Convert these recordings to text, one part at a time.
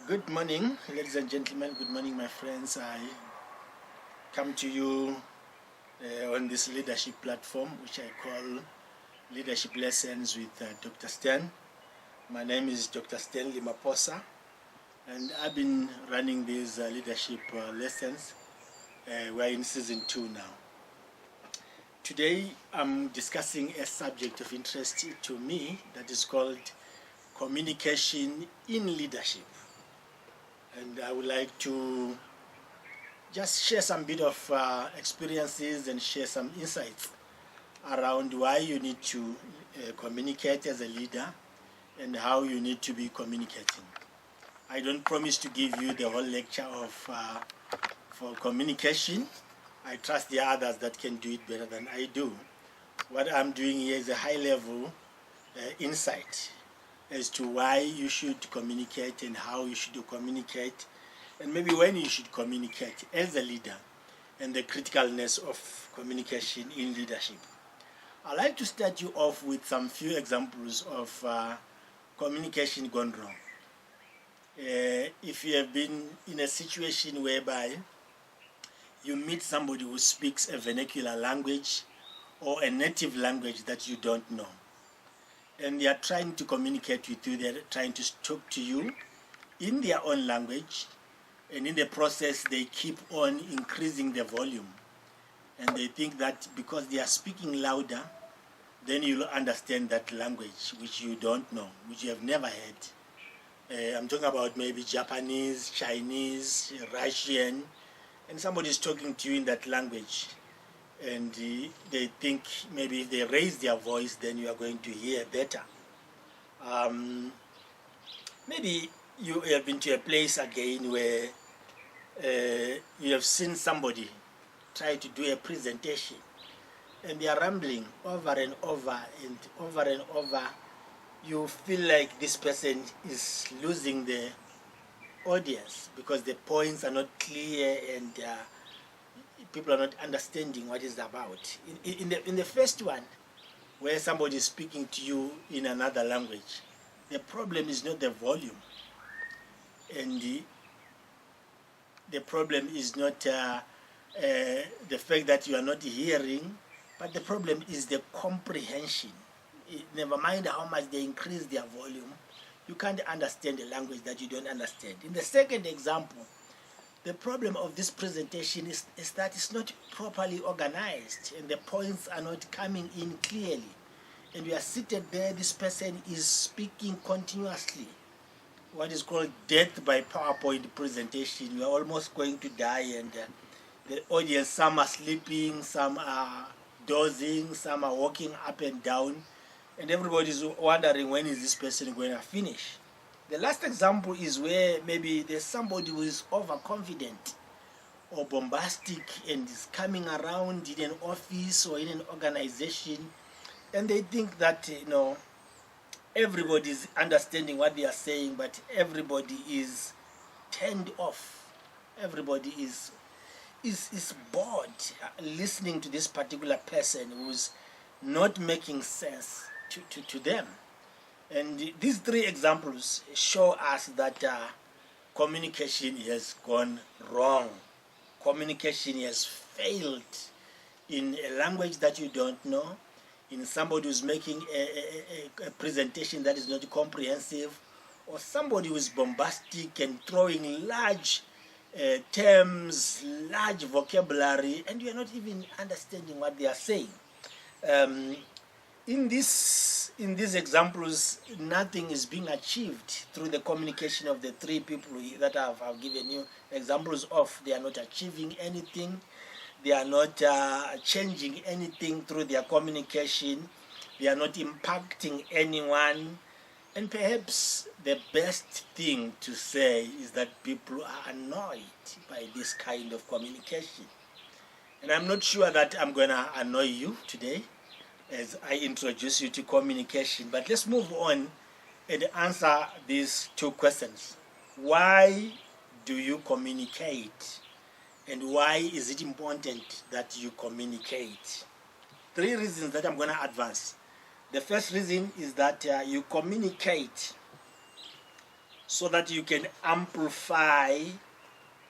Good morning, ladies and gentlemen. Good morning, my friends. I come to you on this leadership platform, which I call Leadership Lessons with Dr. Stan. My name is Dr. Stanley Maposa, and I've been running these leadership lessons. We're in season 2 now. Today, I'm discussing a subject of interest to me that is called communication in leadership. And I would like to just share some bit of experiences and share some insights around why you need to communicate as a leader and how you need to be communicating. I don't promise to give you the whole lecture of for communication. I trust there are others that can do it better than I do. What I'm doing here is a high-level insight as to why you should communicate and how you should communicate, and maybe when you should communicate as a leader, and the criticalness of communication in leadership. I'd like to start you off with some few examples of communication gone wrong. If you have been in a situation whereby you meet somebody who speaks a vernacular language or a native language that you don't know, and they are trying to communicate with you, they're trying to talk to you in their own language, and in the process they keep on increasing the volume, and they think that because they are speaking louder, then you'll understand that language which you don't know, which you have never heard. I'm talking about maybe Japanese, Chinese, Russian, and somebody is talking to you in that language, and they think maybe if they raise their voice, then you are going to hear better. Maybe you have been to a place again where you have seen somebody try to do a presentation, and they are rambling over and over and over and over. You feel like this person is losing the audience because the points are not clear and people are not understanding what it's about. In the first one, where somebody is speaking to you in another language, the problem is not the volume, and the problem is not the fact that you are not hearing, but the problem is the comprehension. Never mind how much they increase their volume, you can't understand a language that you don't understand. In the second example, the problem of this presentation is that it's not properly organized and the points are not coming in clearly. And you are seated there, this person is speaking continuously. What is called death by PowerPoint presentation. You are almost going to die, and the audience, some are sleeping, some are dozing, some are walking up and down, and everybody is wondering when is this person going to finish. The last example is where maybe there's somebody who is overconfident or bombastic and is coming around in an office or in an organization, and they think that everybody is understanding what they are saying, but everybody is turned off. Everybody is bored listening to this particular person who's not making sense to them. And these three examples show us that communication has gone wrong. Communication has failed in a language that you don't know, in somebody who's making a presentation that is not comprehensive, or somebody who is bombastic and throwing large terms, large vocabulary, and you are not even understanding what they are saying. In these examples, nothing is being achieved through the communication of the three people that I've given you examples of. They are not achieving anything. They are not changing anything through their communication. They are not impacting anyone. And perhaps the best thing to say is that people are annoyed by this kind of communication. And I'm not sure that I'm going to annoy you today as I introduce you to communication. But let's move on and answer these two questions. Why do you communicate? And why is it important that you communicate? 3 reasons that I'm going to advance. The first reason is that you communicate so that you can amplify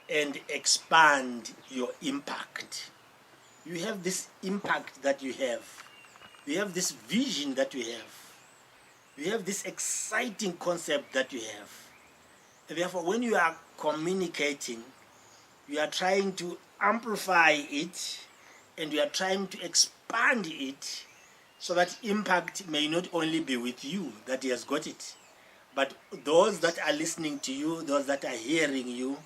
and expand your impact. You have this impact that you have this vision that you have this exciting concept that you have. And therefore, when you are communicating, you are trying to amplify it and you are trying to expand it so that impact may not only be with you that he has got it, but those that are listening to you, those that are hearing you,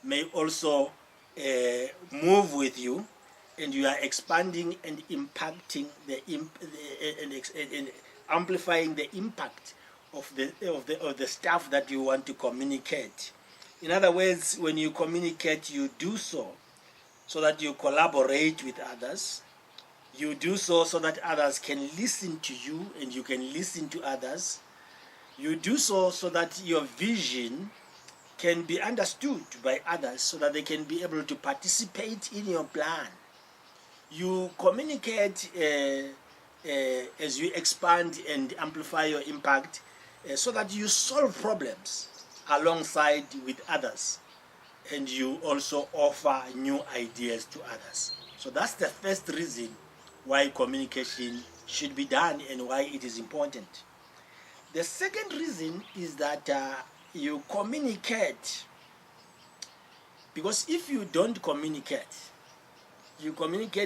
may also move with you, and you are expanding and impacting and amplifying the impact of the stuff that you want to communicate. In other words, when you communicate, you do so that you collaborate with others. You do so that others can listen to you and you can listen to others. You do so that your vision can be understood by others so that they can be able to participate in your plan. You communicate as you expand and amplify your impact so that you solve problems alongside with others, and you also offer new ideas to others. So that's the first reason why communication should be done and why it is important. The second reason is that you communicate, because if you don't communicate,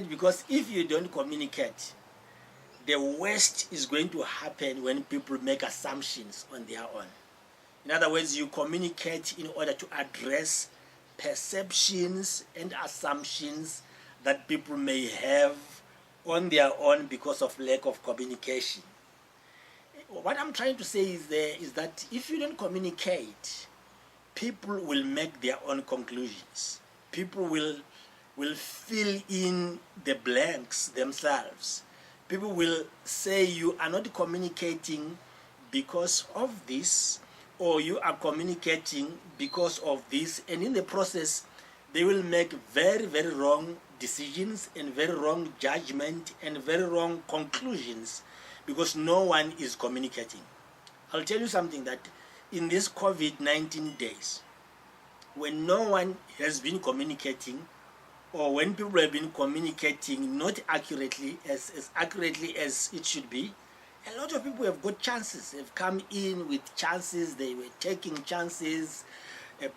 because if you don't communicate, the worst is going to happen when people make assumptions on their own. In other words, you communicate in order to address perceptions and assumptions that people may have on their own because of lack of communication. What I'm trying to say is that if you don't communicate, people will make their own conclusions. People will fill in the blanks themselves. People will say you are not communicating because of this, or you are communicating because of this, and in the process they will make very, very wrong decisions and very wrong judgment and very wrong conclusions because no one is communicating. I'll tell you something, that in this COVID-19 days, when no one has been communicating, or when people have been communicating not accurately, as accurately as it should be, a lot of people have got chances. They've come in with chances. They were taking chances,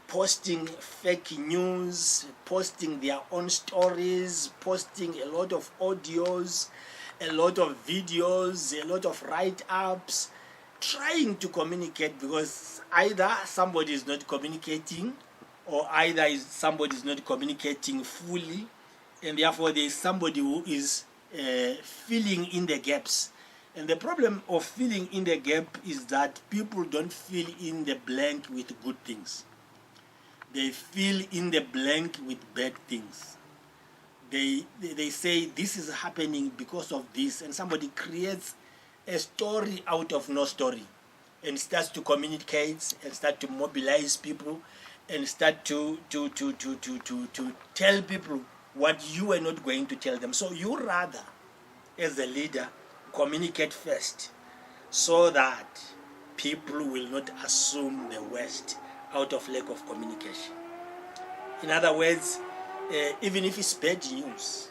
posting fake news, posting their own stories, posting a lot of audios, a lot of videos, a lot of write-ups, trying to communicate, because either somebody is not communicating, or either somebody is not communicating fully, and therefore there is somebody who is filling in the gaps. And the problem of filling in the gap is that people don't fill in the blank with good things. They fill in the blank with bad things. They say this is happening because of this, and somebody creates a story out of no story and starts to communicate and start to mobilize people and start to tell people what you are not going to tell them. So you rather, as a leader, communicate first so that people will not assume the worst out of lack of communication. In other words, even if it's bad news,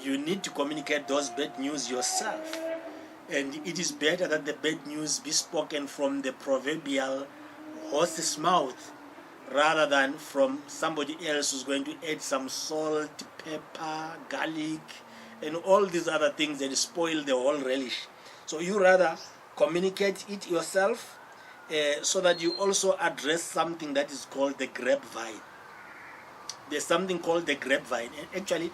you need to communicate those bad news yourself. And it is better that the bad news be spoken from the proverbial horse's mouth rather than from somebody else who's going to add some salt, pepper, garlic, and all these other things and spoil the whole relish. So you rather communicate it yourself so that you also address something that is called the grapevine. There's something called the grapevine. And actually,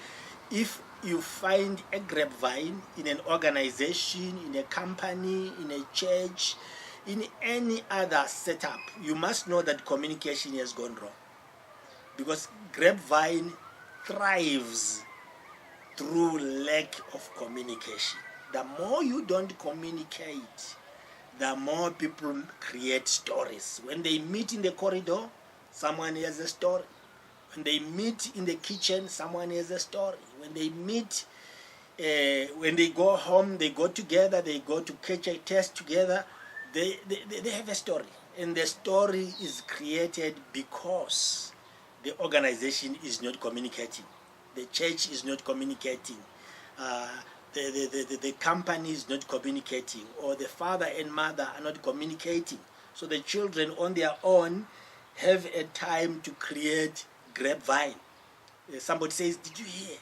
if you find a grapevine in an organization, in a company, in a church, in any other setup, you must know that communication has gone wrong. Because grapevine thrives through lack of communication. The more you don't communicate, the more people create stories. When they meet in the corridor, someone has a story. When they meet in the kitchen, someone has a story. When they meet, when they go home, they go together, they go to catch a test together, they have a story. And the story is created because the organization is not communicating. The church is not communicating. Uh, the company is not communicating, or the father and mother are not communicating. So the children on their own have a time to create Grapevine. Somebody says, did you hear?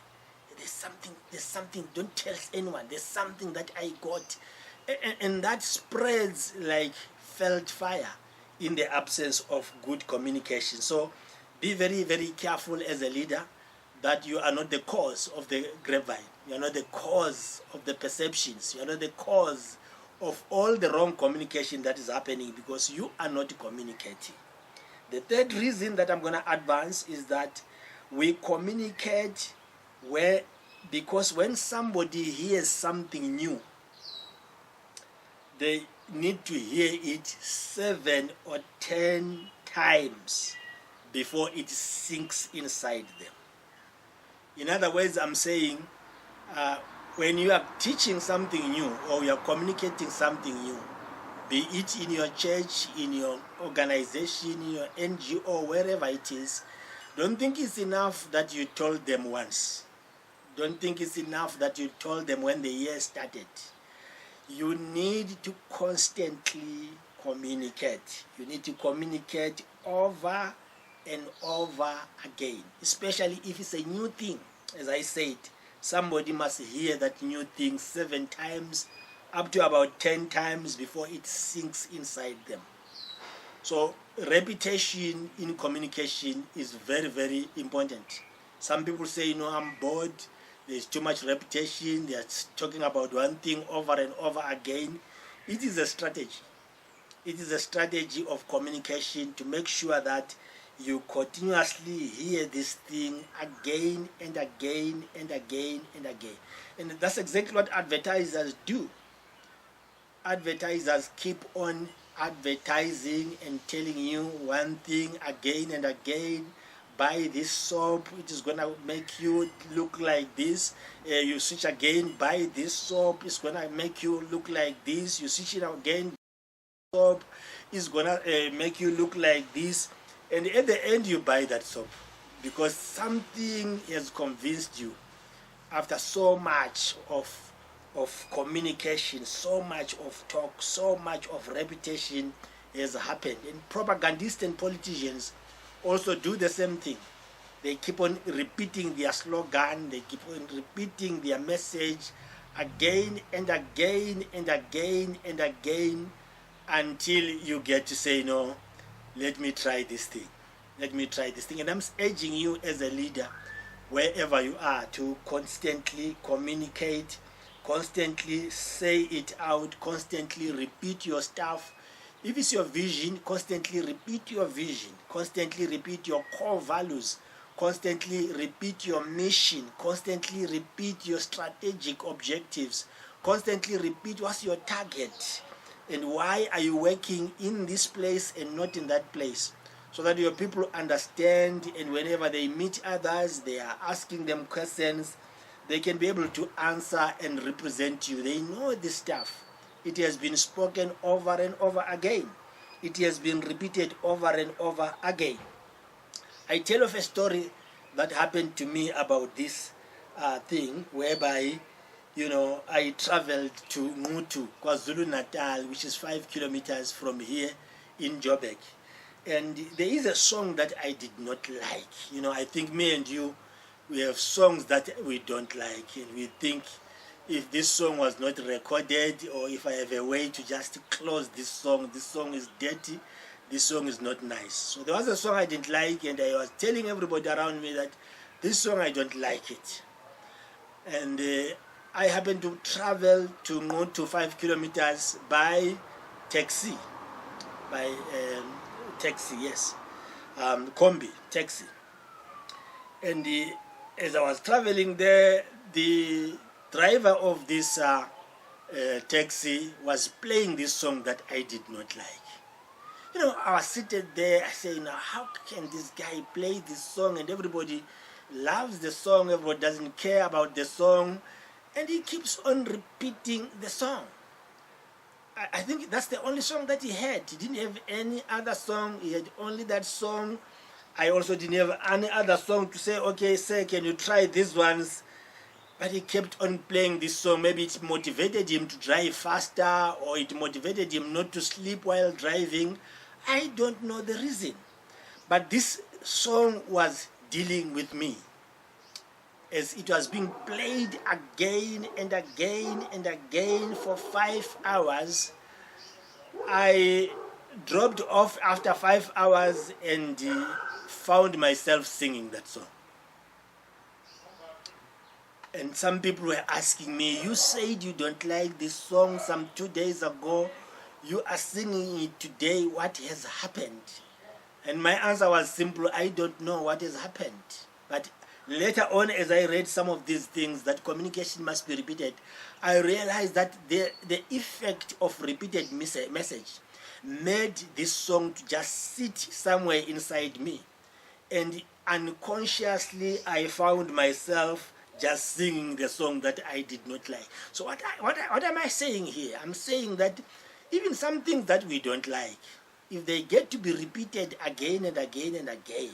There's something, don't tell anyone. There's something that I got. And that spreads like felt fire in the absence of good communication. So be very, very careful as a leader that you are not the cause of the grapevine. You are not the cause of the perceptions. You are not the cause of all the wrong communication that is happening, because you are not communicating. The third reason that I'm going to advance is that we communicate because when somebody hears something new, they need to hear it 7 or 10 times before it sinks inside them. In other words, I'm saying when you are teaching something new or you are communicating something new, be it in your church, in your organization, in your NGO, wherever it is, don't think it's enough that you told them once. Don't think it's enough that you told them when the year started. You need to constantly communicate. You need to communicate over and over again, especially if it's a new thing. As I said, somebody must hear that new thing 7 times, up to about 10 times before it sinks inside them. So repetition in communication is very, very important. Some people say, I'm bored. There's too much repetition. They're talking about one thing over and over again. It is a strategy. It is a strategy of communication to make sure that you continuously hear this thing again and again and again and again. And that's exactly what advertisers do. Advertisers keep on advertising and telling you one thing again and again. Buy this soap, it is going to make you look like this. You switch again, buy this soap, it's going to make you look like this. You switch it again, soap is going to make you look like this. And at the end you buy that soap because something has convinced you after so much of communication, so much of talk, so much of repetition has happened. And propagandists and politicians also do the same thing. They keep on repeating their slogan, they keep on repeating their message again and again and again and again until you get to say, no, let me try this thing. Let me try this thing. And I'm urging you as a leader, wherever you are, to constantly communicate, constantly say it out, constantly repeat your stuff. If it's your vision, constantly repeat your vision, constantly repeat your core values, constantly repeat your mission, constantly repeat your strategic objectives, constantly repeat what's your target and why are you working in this place and not in that place, so that your people understand, and whenever they meet others, they are asking them questions, they can be able to answer and represent you. They know this stuff. It has been spoken over and over again. It has been repeated over and over again. I tell of a story that happened to me about this thing, whereby, I traveled to Mutu, KwaZulu-Natal, which is 5 kilometers from here in Joburg. And there is a song that I did not like. I think me and you, we have songs that we don't like, and we think, if this song was not recorded, or if I have a way to just close this song is dirty, this song is not nice. So there was a song I didn't like, and I was telling everybody around me that this song, I don't like it. And I happened to travel to go to 5 kilometers by taxi, yes, combi, taxi. And as I was traveling there, the driver of this taxi was playing this song that I did not like. I was seated there, I say, how can this guy play this song and everybody loves the song, everybody doesn't care about the song, and he keeps on repeating the song. I think that's the only song that he had. He didn't have any other song. He had only that song. I also didn't have any other song to say, okay, sir, can you try these ones? But he kept on playing this song. Maybe it motivated him to drive faster, or it motivated him not to sleep while driving. I don't know the reason. But this song was dealing with me. As it was being played again and again and again for 5 hours, I dropped off after 5 hours and found myself singing that song. And some people were asking me, you said you don't like this song some 2 days ago. You are singing it today. What has happened? And my answer was simple, I don't know what has happened. But later on, as I read some of these things, that communication must be repeated, I realized that the effect of repeated message made this song to just sit somewhere inside me. And unconsciously, I found myself just singing the song that I did not like. So what am I saying here? I'm saying that even some things that we don't like, if they get to be repeated again and again and again,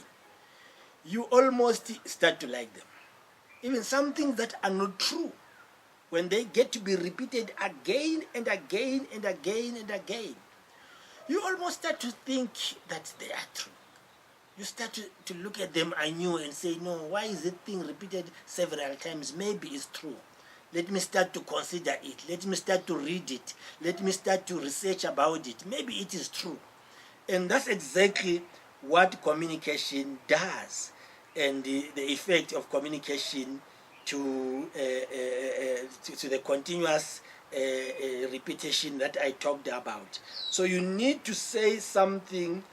you almost start to like them. Even some things that are not true, when they get to be repeated again and again and again and again, you almost start to think that they are true. You start to look at them anew and say, no, why is the thing repeated several times? Maybe it's true. Let me start to consider it. Let me start to read it. Let me start to research about it. Maybe it is true. And that's exactly what communication does, and the effect of communication to the continuous repetition that I talked about. So you need to say something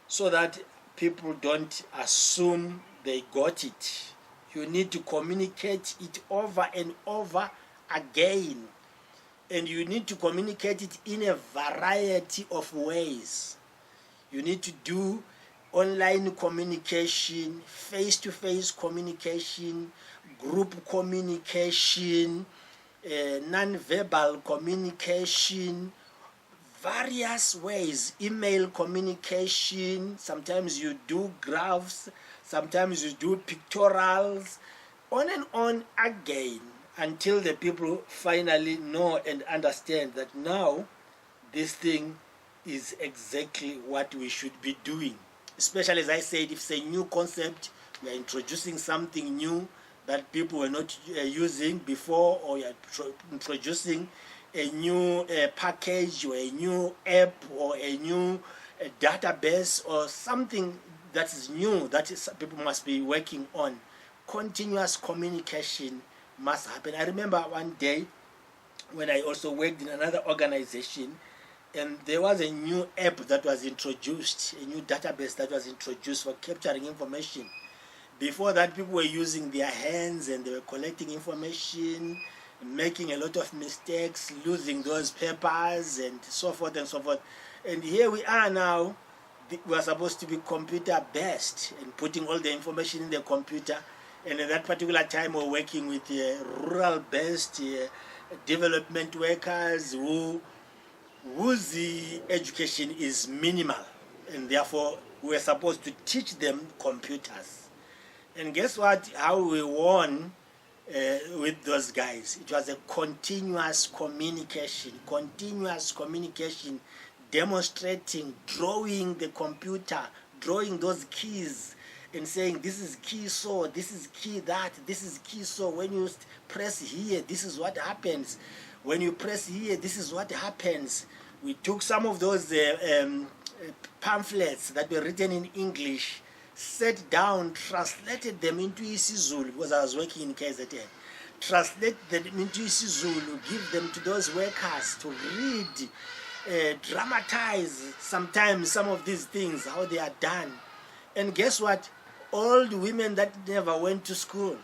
so that people don't assume they got it. You need to communicate it over and over again. And you need to communicate it in a variety of ways. You need to do online communication, face-to-face communication, group communication, non-verbal communication, various ways, email communication. Sometimes you do graphs, sometimes you do pictorials, on and on again, until the people finally know and understand that now this thing is exactly what we should be doing. Especially, as I said, if it's a new concept, we are introducing something new that people were not using before, or you are introducing a new package or a new app or a new database or something that is new that people must be working on. Continuous communication must happen. I remember one day when I also worked in another organization, and there was a new app that was introduced, a new database that was introduced for capturing information. Before that, people were using their hands and they were collecting information, making a lot of mistakes, losing those papers and so forth and so forth. And here we are now, we are supposed to be computer based and putting all the information in the computer. And at that particular time, we're working with rural based development workers whose education is minimal, and therefore we're supposed to teach them computers. And guess what? How we won with those guys. It was a continuous communication, demonstrating, drawing the computer, drawing those keys and saying, this is key so, this is key that, this is key so. When you press here, this is what happens. When you press here, this is what happens. We took some of those pamphlets that were written in English, sat down, translated them into isiZulu, because I was working in KZN. Translate them into isiZulu, give them to those workers to read, dramatize sometimes some of these things, how they are done. And guess what? Old women that never went to school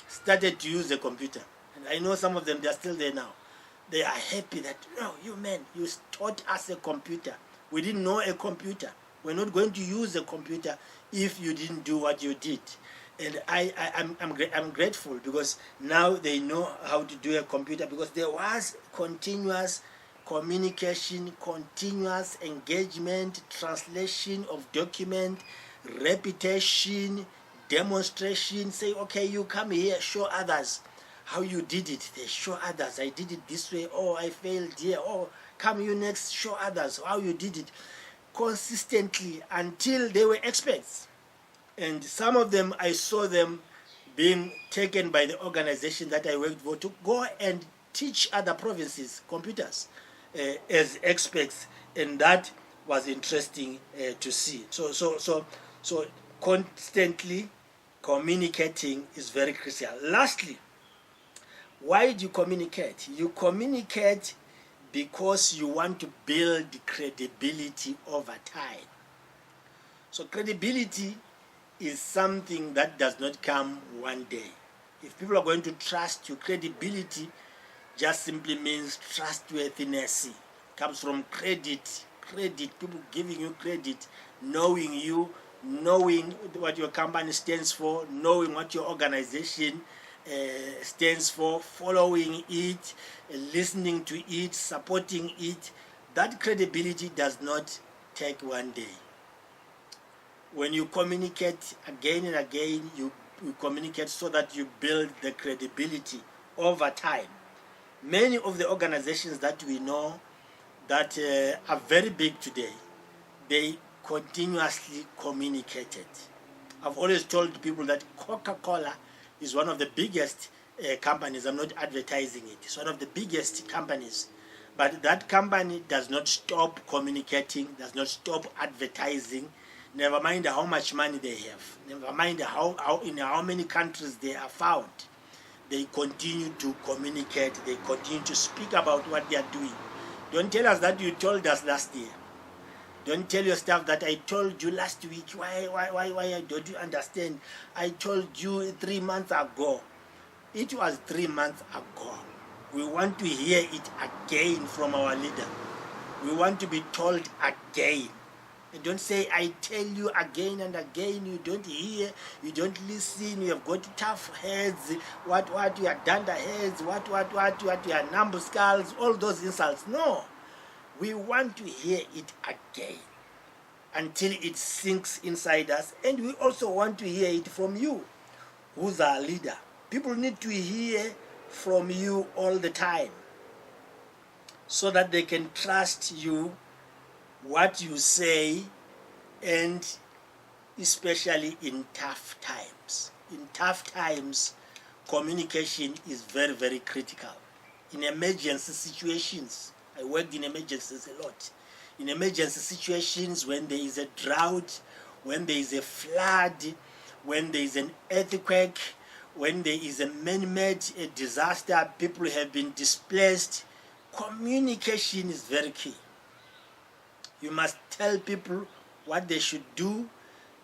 started to use the computer. And I know some of them, they are still there now. They are happy that, no, you men, you taught us a computer. We didn't know a computer. We're not going to use a computer if you didn't do what you did. And I'm grateful, because now they know how to do a computer, because there was continuous communication, continuous engagement, translation of document, repetition, demonstration. Say, okay, you come here, show others how you did it. They show others, I did it this way. Oh, I failed here. Oh, come you next, show others how you did it. Consistently until they were experts. And some of them, I saw them being taken by the organization that I worked for to go and teach other provinces computers as experts, and that was interesting to see. So constantly communicating is very crucial. Lastly, why do you communicate? You communicate because you want to build credibility over time. So credibility is something that does not come one day. If people are going to trust you, credibility just simply means trustworthiness. It comes from credit, people giving you credit, knowing you, knowing what your company stands for, knowing what your organization stands for, following it, listening to it, supporting it. That credibility does not take one day. When you communicate again and again, you communicate so that you build the credibility over time. Many of the organizations that we know that are very big today, they continuously communicated. I've always told people that Coca-Cola is one of the biggest companies. I'm not advertising it. It's one of the biggest companies. But that company does not stop communicating, does not stop advertising. Never mind how much money they have. Never mind in how many countries they are found. They continue to communicate. They continue to speak about what they are doing. Don't tell us that you told us last year. Don't tell your staff that I told you last week. Why don't you understand? I told you 3 months ago. It was 3 months ago. We want to hear it again from our leader. We want to be told again. And don't say, I tell you again and again, you don't hear, you don't listen, you have got tough heads, what, you are dunder heads, what, you are numbskulls, all those insults. No. We want to hear it again until it sinks inside us. And we also want to hear it from you, who's our leader. People need to hear from you all the time so that they can trust you, what you say, and especially in tough times. In tough times, communication is very, very critical. In emergency situations, I worked in emergencies a lot. In emergency situations, when there is a drought, when there is a flood, when there is an earthquake, when there is a man-made disaster, people have been displaced, communication is very key. You must tell people what they should do.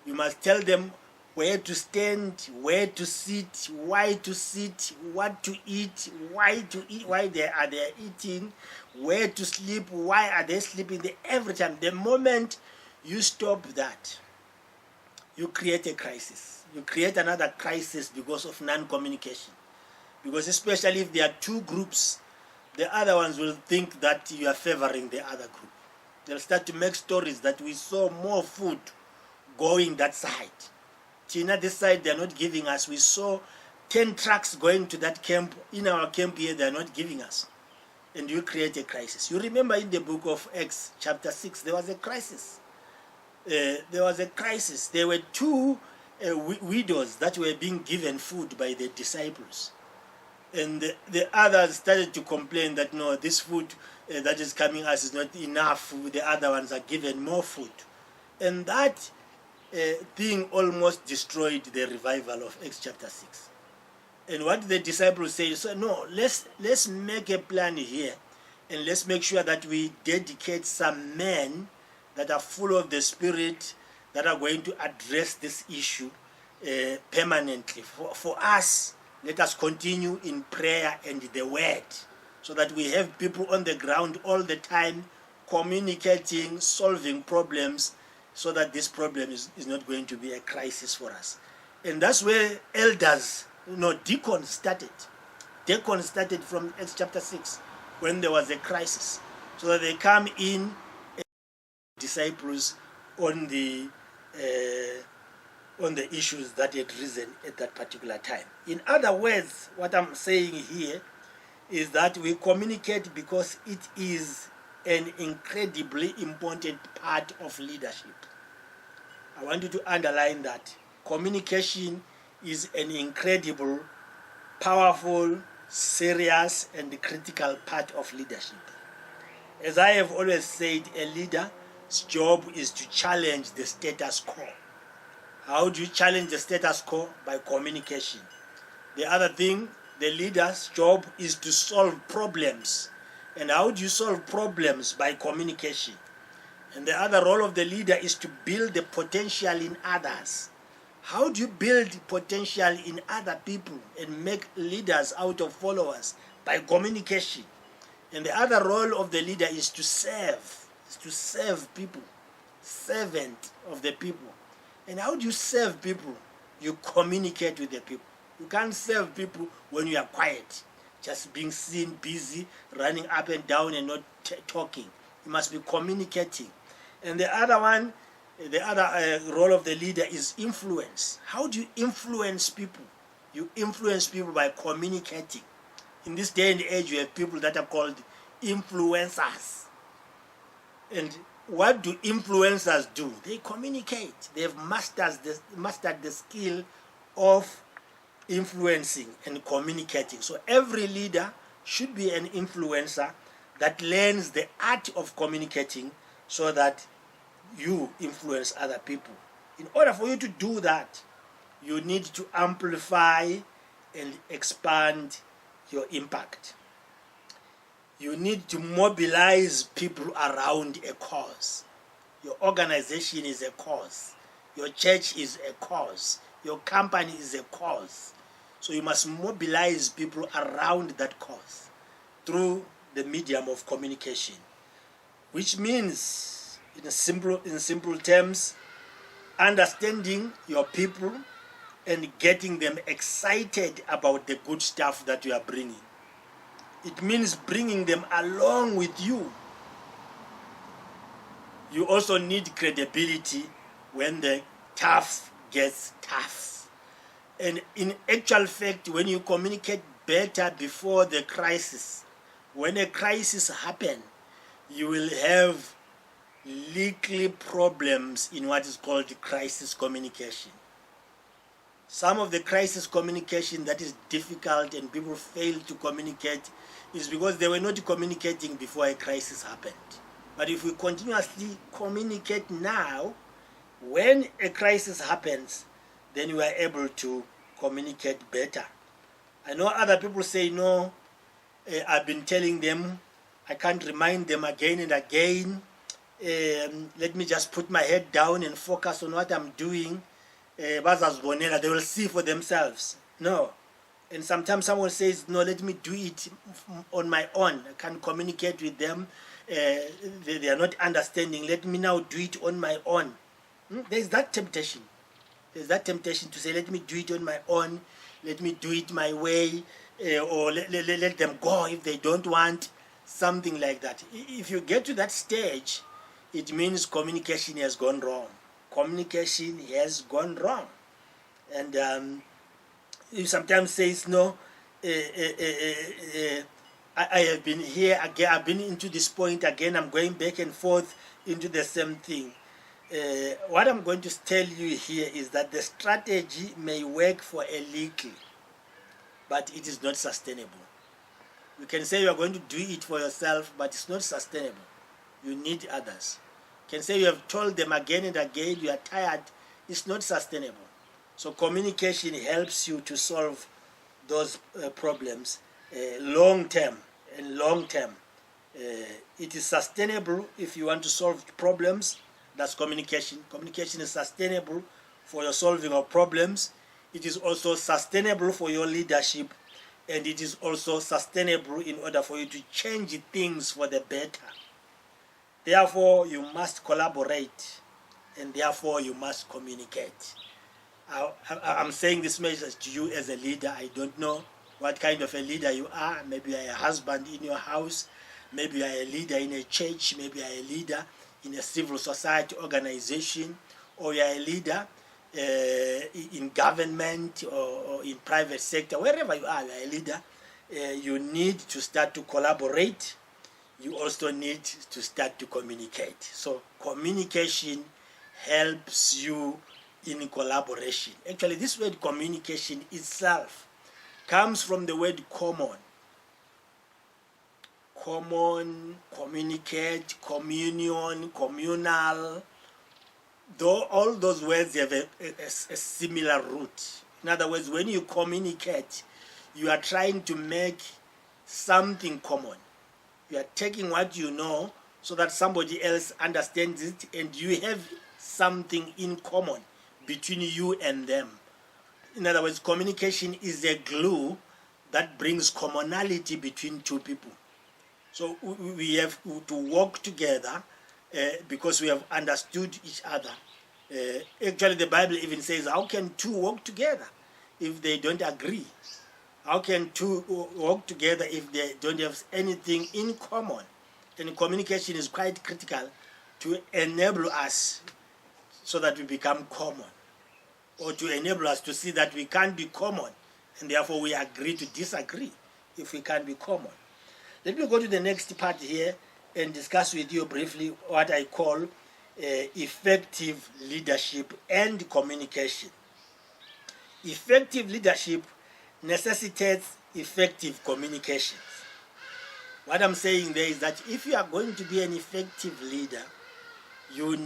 You must tell them where to stand, where to sit, why to sit, what to eat, why they are eating, where to sleep, why are they sleeping. Every time, the moment you stop that, you create a crisis. You create another crisis because of non-communication. Because especially if there are two groups, the other ones will think that you are favoring the other group. They'll start to make stories that we saw more food going that side. Tina, this side they're not giving us. We saw 10 trucks going to that camp. In our camp here, they're not giving us. And you create a crisis. You remember in the book of Acts, chapter 6, there was a crisis. There were two widows that were being given food by the disciples. And the others started to complain that, no, this food that is coming us is not enough. The other ones are given more food. And that thing almost destroyed the revival of Acts chapter 6. And what the disciples say, so no, let's make a plan here, and let's make sure that we dedicate some men that are full of the Spirit that are going to address this issue permanently. For us, let us continue in prayer and the word, so that we have people on the ground all the time communicating, solving problems, so that this problem is not going to be a crisis for us. And that's where elders, deacons started. Deacons started from Acts chapter 6 when there was a crisis. so that they come in disciples on the issues that had risen at that particular time. In other words, what I'm saying here is that we communicate because it is an incredibly important part of leadership. I want you to underline that. Communication is an incredible, powerful, serious, and critical part of leadership. As I have always said, a leader's job is to challenge the status quo. How do you challenge the status quo? By communication. The other thing, the leader's job is to solve problems. And how do you solve problems? By communication. And the other role of the leader is to build the potential in others. How do you build potential in other people and make leaders out of followers? By communication. And the other role of the leader is to serve people, servant of the people. And how do you serve people? You communicate with the people. You can't serve people when you are quiet, just being seen, busy, running up and down and not talking. You must be communicating. And the other one, the other role of the leader is influence. How do you influence people? You influence people by communicating. In this day and age, you have people that are called influencers. And what do influencers do? They communicate. They have mastered the skill of influencing and communicating. So every leader should be an influencer that learns the art of communicating so that you influence other people. In order for you to do that, you need to amplify and expand your impact. You need to mobilize people around a cause. Your organization is a cause. Your church is a cause. Your company is a cause. So you must mobilize people around that cause through the medium of communication, which means, in simple terms, understanding your people and getting them excited about the good stuff that you are bringing. It means bringing them along with you. You also need credibility when the tough gets tough. And in actual fact, when you communicate better before the crisis, when a crisis happens, you will have little problems in what is called crisis communication. Some of the crisis communication that is difficult and people fail to communicate is because they were not communicating before a crisis happened. But if we continuously communicate now, when a crisis happens, then we are able to communicate better. I know other people say, no, I've been telling them, I can't remind them again and again. Let me just put my head down and focus on what I'm doing. They will see for themselves. No. And sometimes someone says, no, let me do it on my own. I can't communicate with them. They are not understanding. Let me now do it on my own. There's that temptation. There's that temptation to say, let me do it on my own. Let me do it my way. Or let them go if they don't want. Something like that. If you get to that stage, it means communication has gone wrong. Communication has gone wrong. And you sometimes say, no, I have been here again, I've been into this point again, I'm going back and forth into the same thing. What I'm going to tell you here is that the strategy may work for a little, but it is not sustainable. You can say you are going to do it for yourself, but it's not sustainable. You need others. You can say you have told them again and again, you are tired. It's not sustainable. So communication helps you to solve those problems long term. It is sustainable if you want to solve problems. That's communication. Communication is sustainable for your solving of problems. It is also sustainable for your leadership, and it is also sustainable in order for you to change things for the better. Therefore, you must collaborate, and therefore you must communicate. I'm saying this message to you as a leader. I don't know what kind of a leader you are. Maybe you are a husband in your house. Maybe you are a leader in a church, maybe you are a leader in a civil society organization, or you are a leader in government or in private sector. Wherever you are a leader. You need to start to collaborate. You also need to start to communicate. So communication helps you in collaboration. Actually, this word communication itself comes from the word common. Common, communicate, communion, communal. Though all those words have a similar root. In other words, when you communicate, you are trying to make something common. You are taking what you know so that somebody else understands it, and you have something in common between you and them. In other words, communication is a glue that brings commonality between two people. So we have to work together because we have understood each other. Actually, the Bible even says, how can two work together if they don't agree? How can two work together if they don't have anything in common? And communication is quite critical to enable us so that we become common, or to enable us to see that we can't be common, and therefore we agree to disagree if we can't be common. Let me go to the next part here and discuss with you briefly what I call effective leadership and communication. Effective leadership necessitates effective communication. What I'm saying there is that if you are going to be an effective leader, you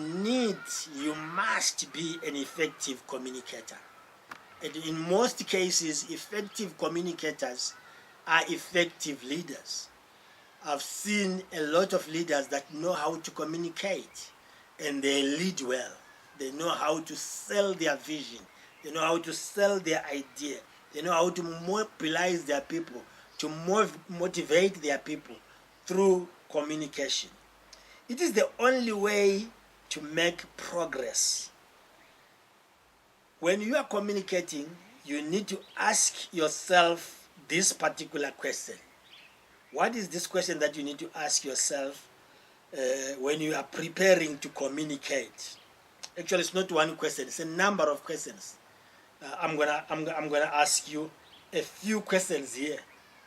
must be an effective communicator. And in most cases, effective communicators are effective leaders. I've seen a lot of leaders that know how to communicate, and they lead well. They know how to sell their vision. They know how to sell their idea. They know how to mobilize their people, to motivate their people through communication. It is the only way to make progress. When you are communicating, you need to ask yourself this particular question. What is this question that you need to ask yourself when you are preparing to communicate? Actually, it's not one question; it's a number of questions. I'm gonna ask you a few questions here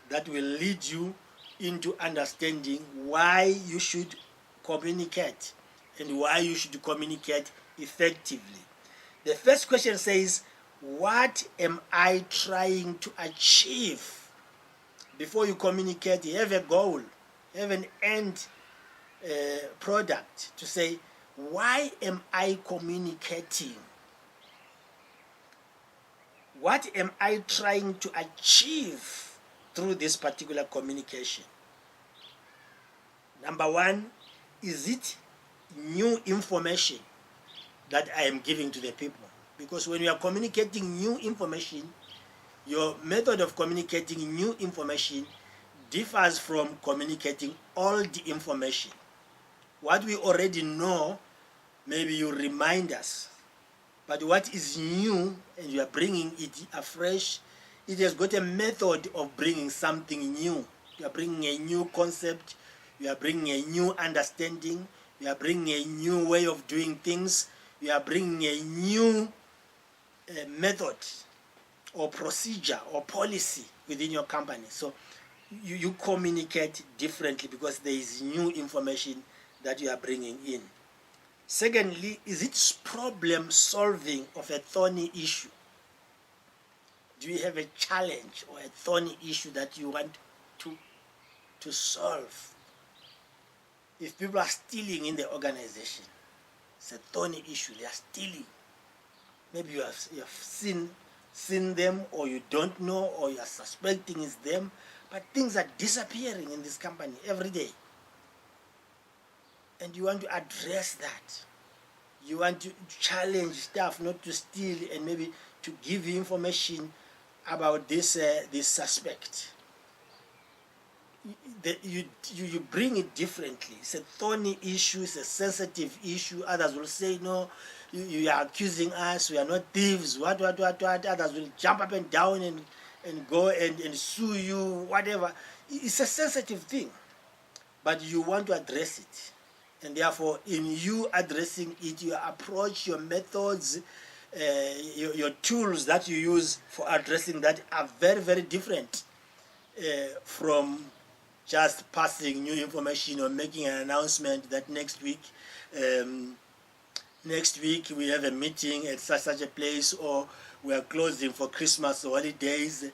that will lead you into understanding why you should communicate and why you should communicate effectively. The first question says, what am I trying to achieve? Before you communicate, you have a goal, have an end product to say, why am I communicating? What am I trying to achieve through this particular communication? Number one, is it new information that I am giving to the people? Because when you are communicating new information, your method of communicating new information differs from communicating old information. What we already know, maybe you remind us. But what is new, and you are bringing it afresh, it has got a method of bringing something new. You are bringing a new concept, you are bringing a new understanding, you are bringing a new way of doing things, you are bringing a new method or procedure or policy within your company. So you communicate differently because there is new information that you are bringing in. Secondly, is it problem solving of a thorny issue? Do you have a challenge or a thorny issue that you want to solve? If people are stealing in the organization, it's a thorny issue, they are stealing. Maybe you have seen them, or you don't know, or you are suspecting it's them, but things are disappearing in this company every day. And you want to address that. You want to challenge staff not to steal and maybe to give you information about this suspect. You bring it differently. It's a thorny issue, it's a sensitive issue. Others will say, no, you are accusing us, we are not thieves, what. Others will jump up and down and go and sue you, whatever. It's a sensitive thing. but you want to address it. And therefore, in you addressing it, your approach, your methods, your tools that you use for addressing that are very, very different from just passing new information or making an announcement that next week we have a meeting at such a place, or we are closing for Christmas or holidays.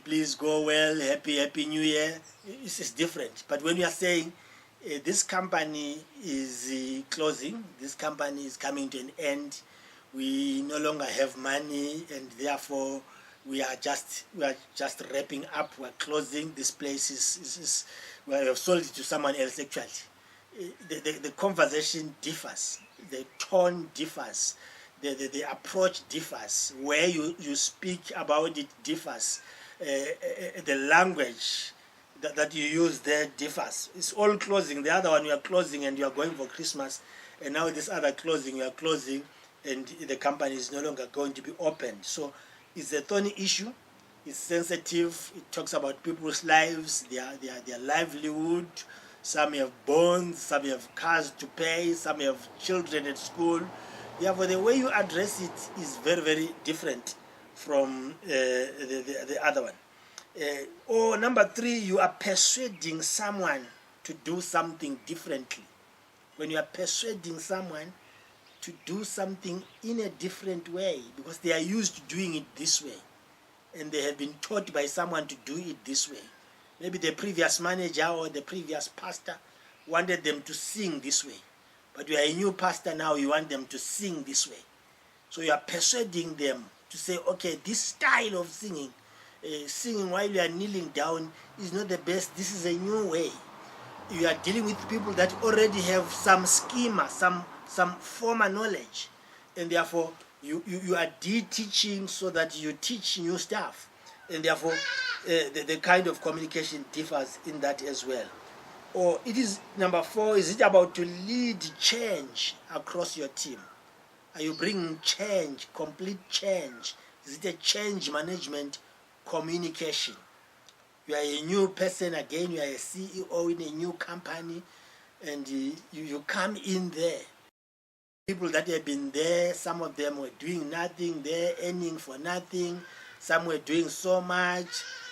Please go well, happy New Year. This is different. But when you are saying this company is closing, this company is coming to an end, we no longer have money, and therefore we are just wrapping up, we're closing, this place is we have sold it to someone else. Actually, the conversation differs, the tone differs, the approach differs, where you speak about it differs, the language that you use there differs. It's all closing. The other one, you are closing and you are going for Christmas, and now this other closing, you are closing and the company is no longer going to be opened. So it's a thorny issue. It's sensitive. It talks about people's lives, their livelihood. Some have bonds, some have cars to pay, some have children at school. Therefore, the way you address it is very, very different from the other one. Or number 3, you are persuading someone to do something differently. When you are persuading someone to do something in a different way, because they are used to doing it this way, and they have been taught by someone to do it this way. Maybe the previous manager or the previous pastor wanted them to sing this way, but you are a new pastor now, you want them to sing this way. So you are persuading them to say, okay, this style of singing, singing while you are kneeling down, is not the best. This is a new way. You are dealing with people that already have some schema, some former knowledge, and therefore you are de-teaching so that you teach new stuff, and therefore the kind of communication differs in that as well. Or it is number 4, is it about to lead change across your team? Are you bringing change, complete change? Is it a change management communication? You are a new person, again, you are a CEO in a new company, and you come in there. People that have been there, some of them were doing nothing there, earning for nothing. Some were doing so much.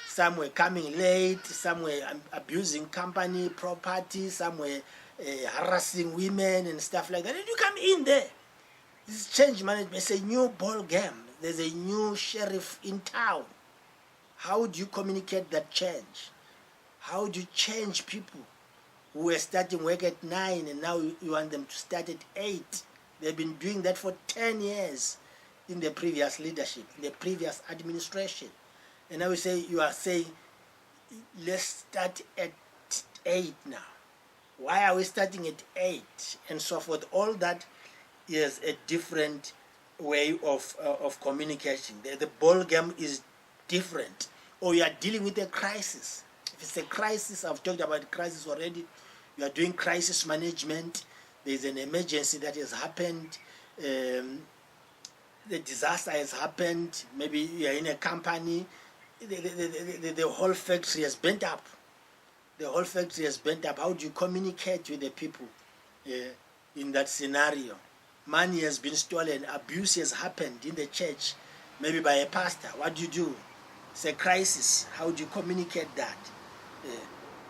Some were coming late. Some were abusing company property. Some were harassing women and stuff like that. And you come in there. This is change management. It's a new ball game. There's a new sheriff in town. How do you communicate that change? How do you change people who were starting work at 9 and now you want them to start at 8? They've been doing that for 10 years in the previous leadership, in the previous administration. And now you are saying, let's start at 8 now. Why are we starting at 8? And so forth. All that is a different way of communication. The ball game is different. Or you are dealing with a crisis. If it's a crisis, I've talked about crisis already. You are doing crisis management. There's an emergency that has happened. The disaster has happened. Maybe you are in a company. The whole factory has burnt up. The whole factory has burnt up. How do you communicate with the people in that scenario? Money has been stolen. Abuse has happened in the church, maybe by a pastor. What do you do? It's a crisis. How do you communicate that?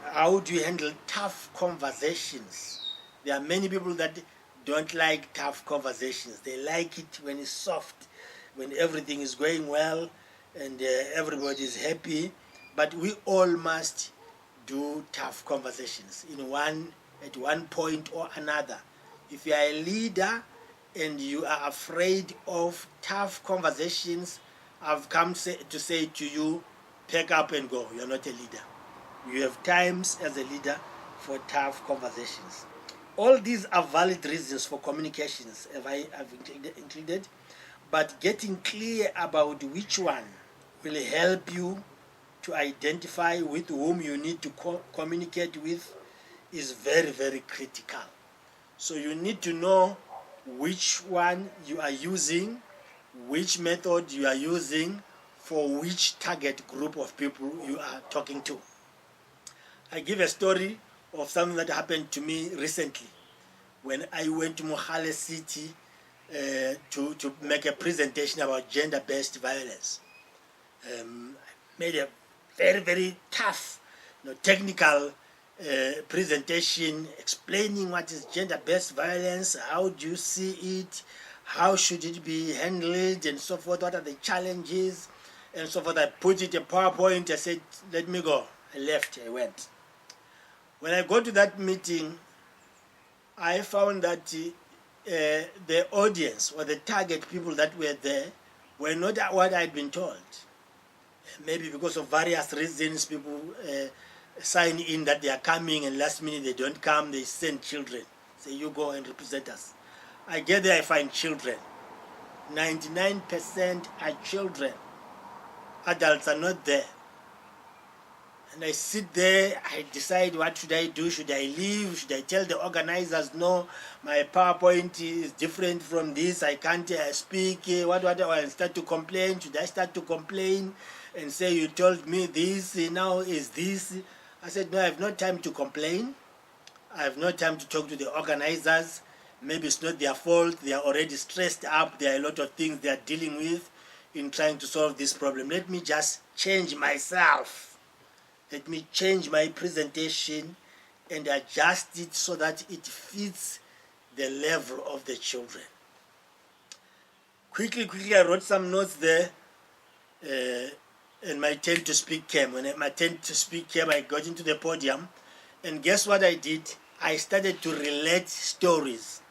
How do you handle tough conversations? There are many people that don't like tough conversations. They like it when it's soft, when everything is going well and everybody is happy. But we all must do tough conversations at one point or another. If you are a leader and you are afraid of tough conversations, I've come to say to you, pack up and go. You're not a leader. You have times as a leader for tough conversations. All these are valid reasons for communications, I've included, but getting clear about which one will help you to identify with whom you need to communicate with is very, very critical. So you need to know which one you are using, which method you are using for which target group of people you are talking to. I give a story of something that happened to me recently when I went to Mohale City to make a presentation about gender-based violence. I made a very, very tough, technical presentation explaining what is gender-based violence, how do you see it, how should it be handled, and so forth, what are the challenges, and so forth. I put it in PowerPoint, I said, let me go. I left, I went. When I got to that meeting, I found that the audience or the target people that were there were not what I'd been told. Maybe because of various reasons, people sign in that they are coming and last minute they don't come, they send children. Say, you go and represent us. I get there, I find children. 99% are children. Adults are not there. And I sit there, I decide what should I do, should I leave, should I tell the organizers, no, my PowerPoint is different from this, I can't speak, what, or I start to complain, should I start to complain and say you told me this, now is this? I said, no, I have no time to complain, I have no time to talk to the organizers, maybe it's not their fault, they are already stressed up, there are a lot of things they are dealing with in trying to solve this problem. Let me just change myself. Let me change my presentation and adjust it so that it fits the level of the children. Quickly, I wrote some notes there, and my turn to speak came. When my turn to speak came, I got into the podium, and guess what I did? I started to relate stories.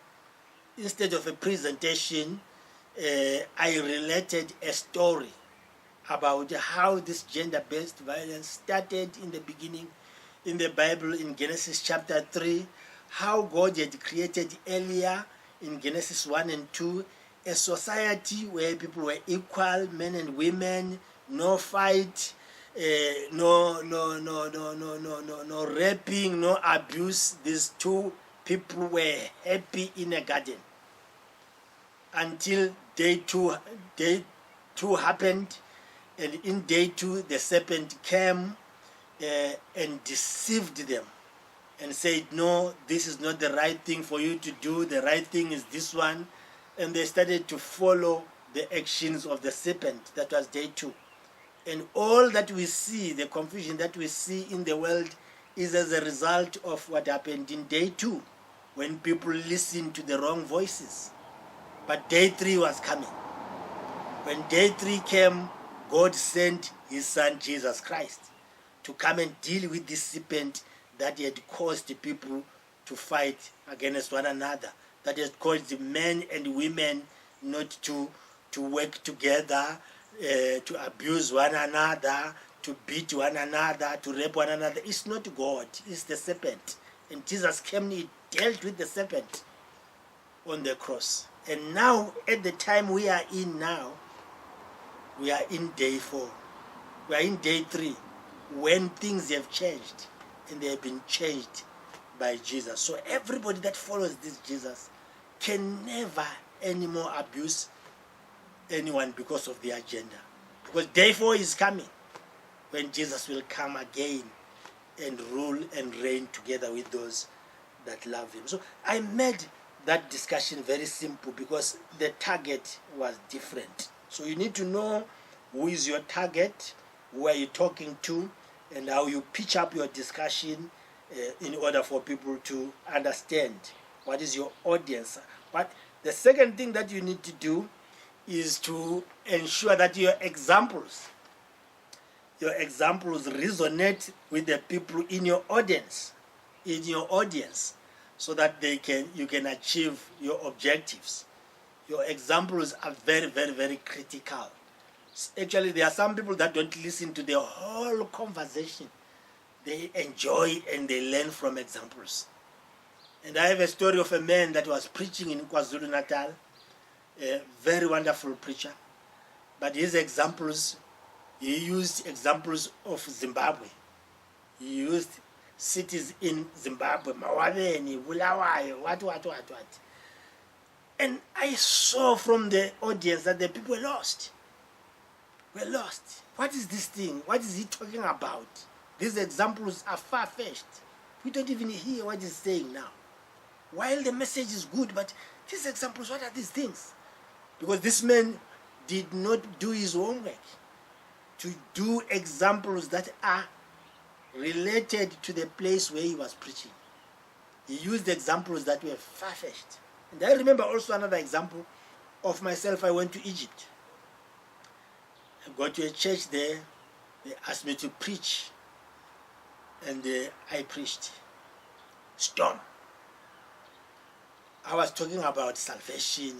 Instead of a presentation, I related a story about how this gender-based violence started in the beginning in the Bible in Genesis chapter 3, how God had created earlier in Genesis 1 and 2 a society where people were equal, men and women, no fight, no raping, no abuse. These two people were happy in a garden until day two happened. And in day 2, the serpent came and deceived them and said, no, this is not the right thing for you to do. The right thing is this one. And they started to follow the actions of the serpent. That was day 2. And all that we see, the confusion that we see in the world is as a result of what happened in day 2, when people listened to the wrong voices. But day 3 was coming. When day 3 came, God sent his son Jesus Christ to come and deal with this serpent that had caused the people to fight against one another, that has caused the men and women not to work together, to abuse one another, to beat one another, to rape one another. It's not God, it's the serpent. And Jesus came, he dealt with the serpent on the cross. And now, at the time we are in now, we are in day 4. We are in day 3, when things have changed, and they have been changed by Jesus. So everybody that follows this Jesus can never anymore abuse anyone because of the agenda. Because day 4 is coming, when Jesus will come again and rule and reign together with those that love him. So I made that discussion very simple because the target was different. So you need to know who is your target, who are you talking to, and how you pitch up your discussion in order for people to understand what is your audience. But the second thing that you need to do is to ensure that your examples resonate with the people in your audience, so that you can achieve your objectives. Your examples are very, very, very critical. Actually, there are some people that don't listen to the whole conversation. They enjoy and they learn from examples. And I have a story of a man that was preaching in KwaZulu-Natal, a very wonderful preacher. But his examples, he used examples of Zimbabwe. He used cities in Zimbabwe, Mawaweni, Bulawayo, what. And I saw from the audience that the people were lost. We're lost. What is this thing? What is he talking about? These examples are far-fetched. We don't even hear what he's saying now. While the message is good, but these examples, what are these things? Because this man did not do his homework to do examples that are related to the place where he was preaching. He used examples that were far-fetched. And I remember also another example of myself. I went to Egypt. I got to a church there. They asked me to preach. And I preached. Storm. I was talking about salvation,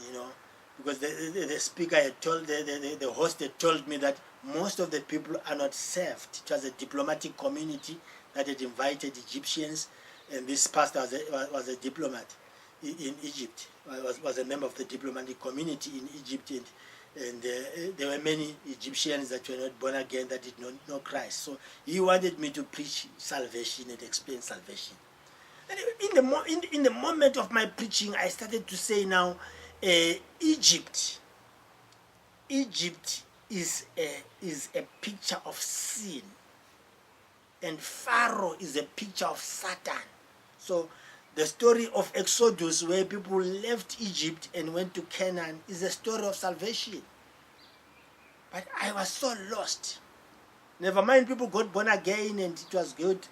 because the speaker had told, the host had told me that most of the people are not saved. It was a diplomatic community that had invited Egyptians, and this pastor was a diplomat in Egypt, was a member of the diplomatic community in Egypt, and there were many Egyptians that were not born again, that did not know Christ. So he wanted me to preach salvation and explain salvation. And in the moment of my preaching, I started to say now, Egypt is a picture of sin, and Pharaoh is a picture of Satan. So the story of Exodus, where people left Egypt and went to Canaan, is a story of salvation. But I was so lost. Never mind, people got born again and it was good.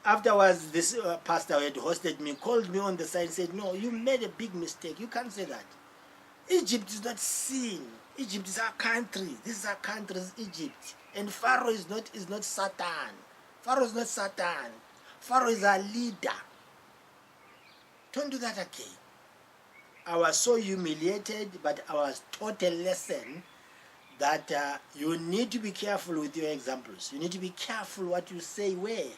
Afterwards, this pastor who had hosted me called me on the side and said, "No, you made a big mistake. You can't say that. Egypt is not sin. Egypt is our country. This is our country, Egypt. And Pharaoh is not Satan. Pharaoh is not Satan. Pharaoh is our leader. Don't do that again." I was so humiliated, but I was taught a lesson that you need to be careful with your examples. You need to be careful what you say where.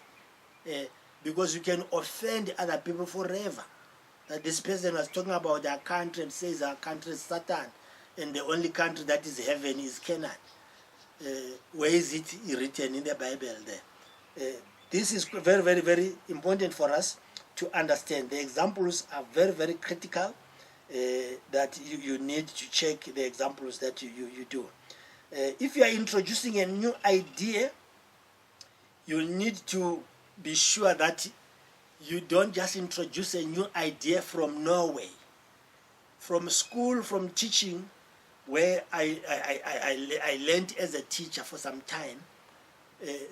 Because you can offend other people forever. That this person was talking about our country and says our country is Satan, and the only country that is heaven is Canaan. Where is it written in the Bible there? This is very, very, very important for us to understand. The examples are very, very critical, that you need to check the examples that you do. If you are introducing a new idea, you need to be sure that you don't just introduce a new idea from Norway. From school, from teaching, where I learned as a teacher for some time,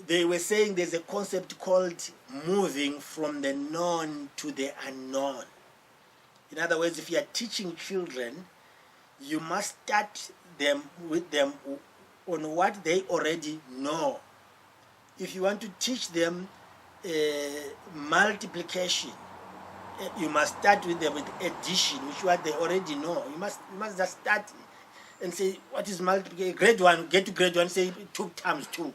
they were saying there's a concept called moving from the known to the unknown. In other words, if you are teaching children, you must start with them on what they already know. If you want to teach them multiplication, you must start with them with addition, which what they already know. You must just start and say, what is multiplication? Grade 1, get to grade 1, say 2 times 2.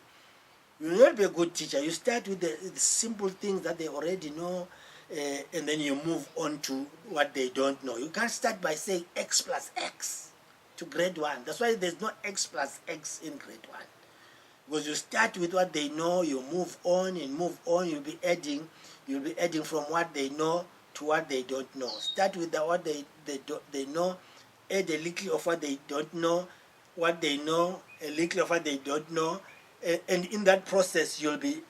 You will not be a good teacher. You start with the simple things that they already know, and then you move on to what they don't know. You can't start by saying x plus x to grade 1. That's why there's no x plus x in grade 1. Because you start with what they know, you move on and move on, you'll be adding from what they know to what they don't know. Start with what they know, add a little of what they don't know, what they know, a little of what they don't know, and in that process you'll be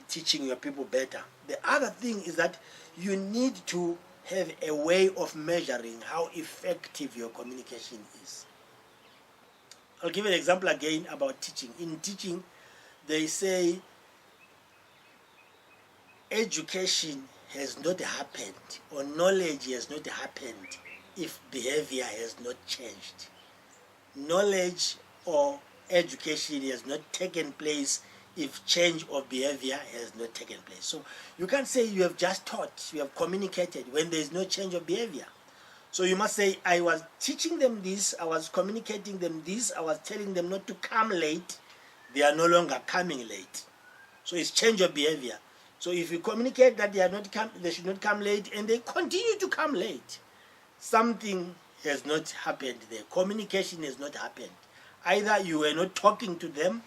teaching your people better. The other thing is that you need to have a way of measuring how effective your communication is. I'll give an example again about teaching. In teaching, they say education has not happened, or knowledge has not happened, if behavior has not changed. Knowledge or education has not taken place if change of behavior has not taken place. So you can't say you have just taught, you have communicated when there is no change of behavior. So you must say, I was teaching them this, I was communicating them this, I was telling them not to come late, they are no longer coming late. So it's change of behavior. So if you communicate that they should not come late, and they continue to come late, something has not happened there. Communication has not happened. Either you were not talking to them,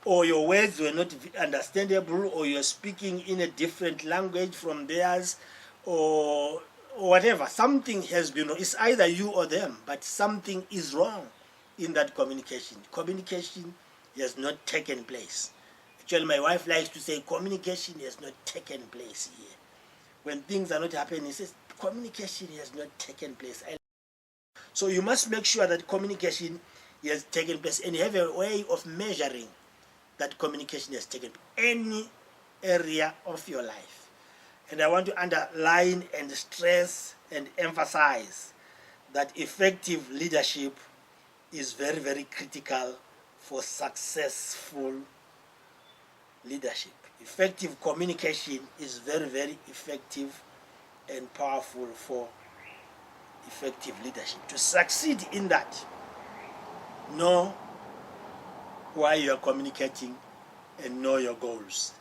or your words were not understandable, or you're speaking in a different language from theirs, or whatever. Something has been wrong. It's either you or them, but something is wrong in that communication. Communication has not taken place. Actually, my wife likes to say communication has not taken place here. When things are not happening, she says communication has not taken place. So you must make sure that communication has taken place, and you have a way of measuring that communication has taken place. Any area of your life. And I want to underline and stress and emphasize that effective leadership is very, very critical for successful leadership. Effective communication is very, very effective and powerful for effective leadership. To succeed in that, know why you are communicating and know your goals.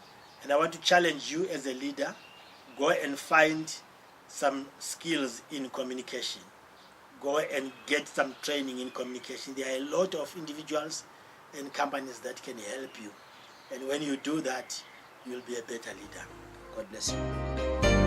And I want to challenge you as a leader, go and find some skills in communication. Go and get some training in communication. There are a lot of individuals and companies that can help you. And when you do that, you'll be a better leader. God bless you.